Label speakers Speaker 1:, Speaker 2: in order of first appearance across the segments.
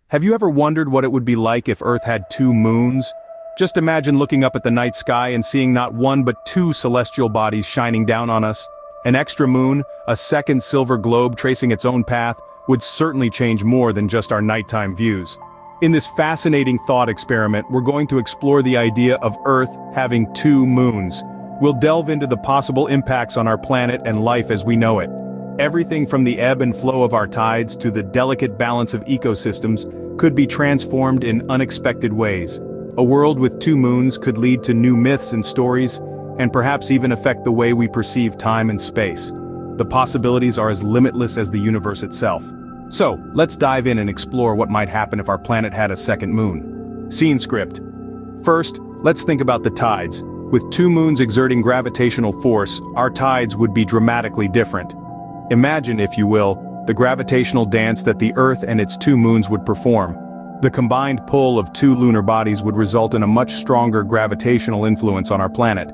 Speaker 1: Have you ever wondered what it would be like if Earth had two moons? Just imagine looking up at the night sky and seeing not one but two celestial bodies shining down on us. An extra moon, a second silver globe tracing its own path, would certainly change more than just our nighttime views. In this fascinating thought experiment, we're going to explore the idea of Earth having two moons. We'll delve into the possible impacts on our planet and life as we know it. Everything from the ebb and flow of our tides to the delicate balance of ecosystems could be transformed in unexpected ways. A world with two moons could lead to new myths and stories, and perhaps even affect the way we perceive time and space. The possibilities are as limitless as the universe itself. So, let's dive in and explore what might happen if our planet had a second moon. Scene script. First, let's think about the tides. With two moons exerting gravitational force, our tides would be dramatically different. Imagine, if you will, the gravitational dance that the Earth and its two moons would perform. The combined pull of two lunar bodies would result in a much stronger gravitational influence on our planet.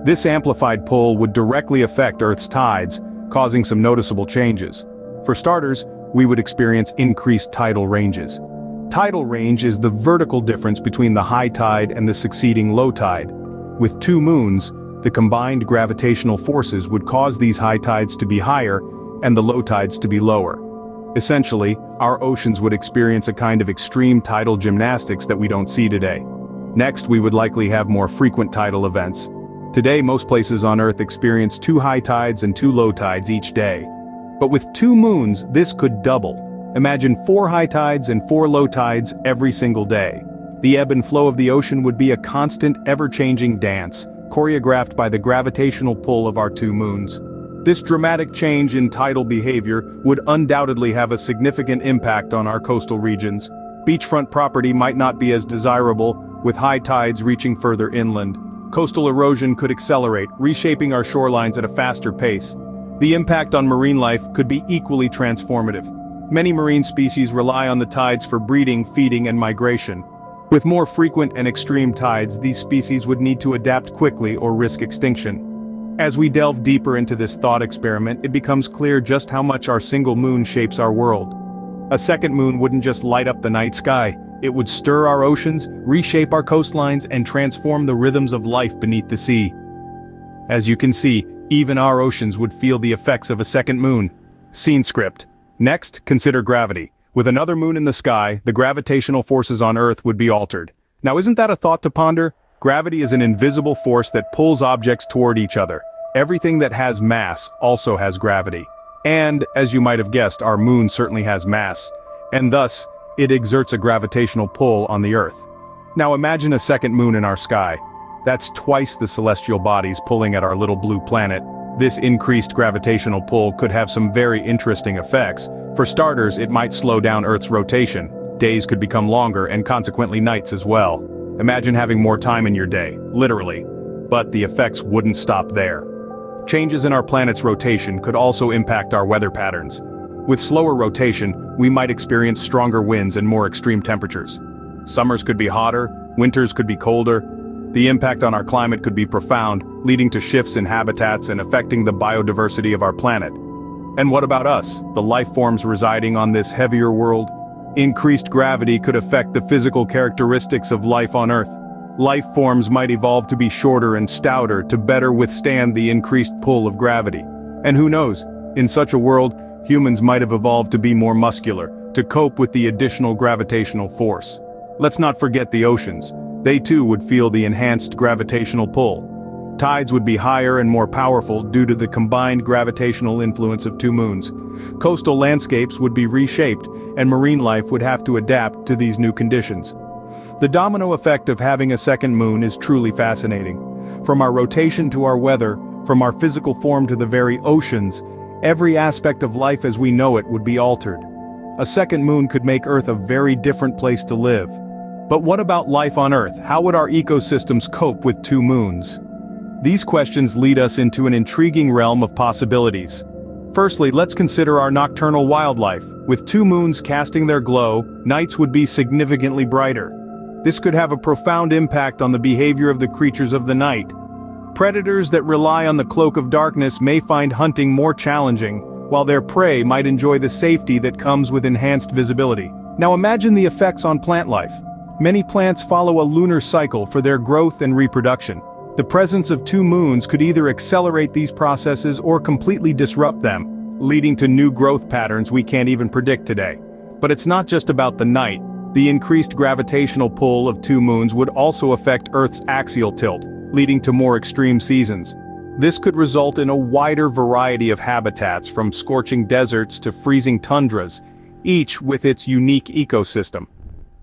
Speaker 1: This amplified pull would directly affect Earth's tides, causing some noticeable changes. For starters, we would experience increased tidal ranges. Tidal range is the vertical difference between the high tide and the succeeding low tide. With two moons, the combined gravitational forces would cause these high tides to be higher and the low tides to be lower. Essentially, our oceans would experience a kind of extreme tidal gymnastics that we don't see today. Next, we would likely have more frequent tidal events. Today, most places on Earth experience two high tides and two low tides each day. But with two moons, this could double. Imagine 4 high tides and 4 low tides every single day. The ebb and flow of the ocean would be a constant, ever-changing dance, choreographed by the gravitational pull of our two moons. This dramatic change in tidal behavior would undoubtedly have a significant impact on our coastal regions. Beachfront property might not be as desirable, with high tides reaching further inland. Coastal erosion could accelerate, reshaping our shorelines at a faster pace. The impact on marine life could be equally transformative. Many marine species rely on the tides for breeding, feeding, and migration. With more frequent and extreme tides, these species would need to adapt quickly or risk extinction. As we delve deeper into this thought experiment, it becomes clear just how much our single moon shapes our world. A second moon wouldn't just light up the night sky, it would stir our oceans, reshape our coastlines, and transform the rhythms of life beneath the sea. As you can see, even our oceans would feel the effects of a second moon. Scene script. Next, consider gravity. With another moon in the sky, the gravitational forces on Earth would be altered. Now, isn't that a thought to ponder? Gravity is an invisible force that pulls objects toward each other. Everything that has mass also has gravity. And, as you might have guessed, our moon certainly has mass. And thus, it exerts a gravitational pull on the Earth. Now imagine a second moon in our sky. That's twice the celestial bodies pulling at our little blue planet. This increased gravitational pull could have some very interesting effects. For starters, it might slow down Earth's rotation. Days could become longer and consequently nights as well. Imagine having more time in your day, literally. But the effects wouldn't stop there. Changes in our planet's rotation could also impact our weather patterns. With slower rotation, we might experience stronger winds and more extreme temperatures. Summers could be hotter, winters could be colder. The impact on our climate could be profound, leading to shifts in habitats and affecting the biodiversity of our planet. And what about us, the life forms residing on this heavier world? Increased gravity could affect the physical characteristics of life on Earth. Life forms might evolve to be shorter and stouter to better withstand the increased pull of gravity. And who knows, in such a world, humans might have evolved to be more muscular, to cope with the additional gravitational force. Let's not forget the oceans. They too would feel the enhanced gravitational pull. Tides would be higher and more powerful due to the combined gravitational influence of two moons. Coastal landscapes would be reshaped, and marine life would have to adapt to these new conditions. The domino effect of having a second moon is truly fascinating. From our rotation to our weather, from our physical form to the very oceans, every aspect of life as we know it would be altered. A second moon could make Earth a very different place to live. But what about life on Earth? How would our ecosystems cope with two moons? These questions lead us into an intriguing realm of possibilities. Firstly, let's consider our nocturnal wildlife. With two moons casting their glow, nights would be significantly brighter. This could have a profound impact on the behavior of the creatures of the night. Predators that rely on the cloak of darkness may find hunting more challenging, while their prey might enjoy the safety that comes with enhanced visibility. Now imagine the effects on plant life. Many plants follow a lunar cycle for their growth and reproduction. The presence of two moons could either accelerate these processes or completely disrupt them, leading to new growth patterns we can't even predict today. But it's not just about the night. The increased gravitational pull of two moons would also affect Earth's axial tilt, leading to more extreme seasons. This could result in a wider variety of habitats, from scorching deserts to freezing tundras, each with its unique ecosystem.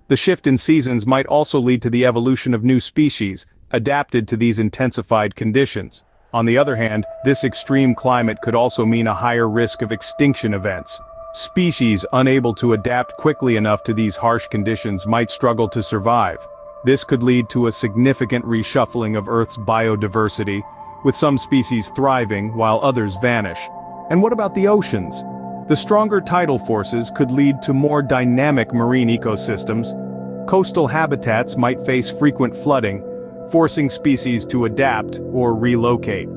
Speaker 1: The shift in seasons might also lead to the evolution of new species, adapted to these intensified conditions. On the other hand, this extreme climate could also mean a higher risk of extinction events. Species unable to adapt quickly enough to these harsh conditions might struggle to survive. This could lead to a significant reshuffling of Earth's biodiversity, with some species thriving while others vanish. And what about the oceans? The stronger tidal forces could lead to more dynamic marine ecosystems. Coastal habitats might face frequent flooding, forcing species to adapt or relocate.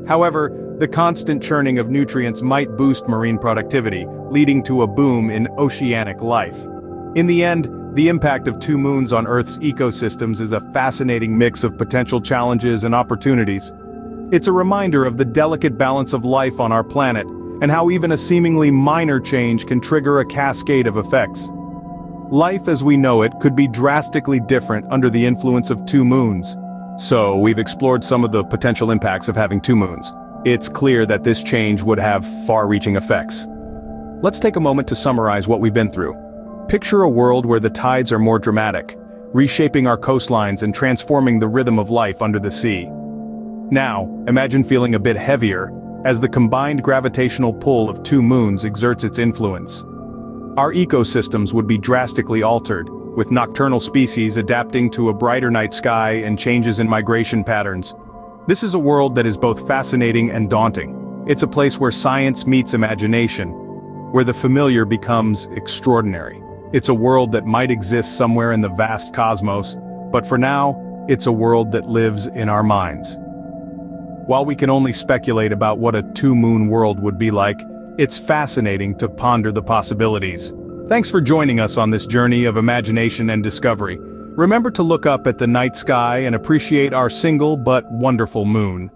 Speaker 1: However, the constant churning of nutrients might boost marine productivity, leading to a boom in oceanic life. In the end, the impact of two moons on Earth's ecosystems is a fascinating mix of potential challenges and opportunities. It's a reminder of the delicate balance of life on our planet, and how even a seemingly minor change can trigger a cascade of effects. Life as we know it could be drastically different under the influence of two moons. So, we've explored some of the potential impacts of having two moons. It's clear that this change would have far-reaching effects. Let's take a moment to summarize what we've been through. Picture a world where the tides are more dramatic, reshaping our coastlines and transforming the rhythm of life under the sea. Now, imagine feeling a bit heavier, as the combined gravitational pull of two moons exerts its influence. Our ecosystems would be drastically altered, with nocturnal species adapting to a brighter night sky and changes in migration patterns. This is a world that is both fascinating and daunting. It's a place where science meets imagination, where the familiar becomes extraordinary. It's a world that might exist somewhere in the vast cosmos, but for now, it's a world that lives in our minds. While we can only speculate about what a two-moon world would be like, it's fascinating to ponder the possibilities. Thanks for joining us on this journey of imagination and discovery. Remember to look up at the night sky and appreciate our single but wonderful moon.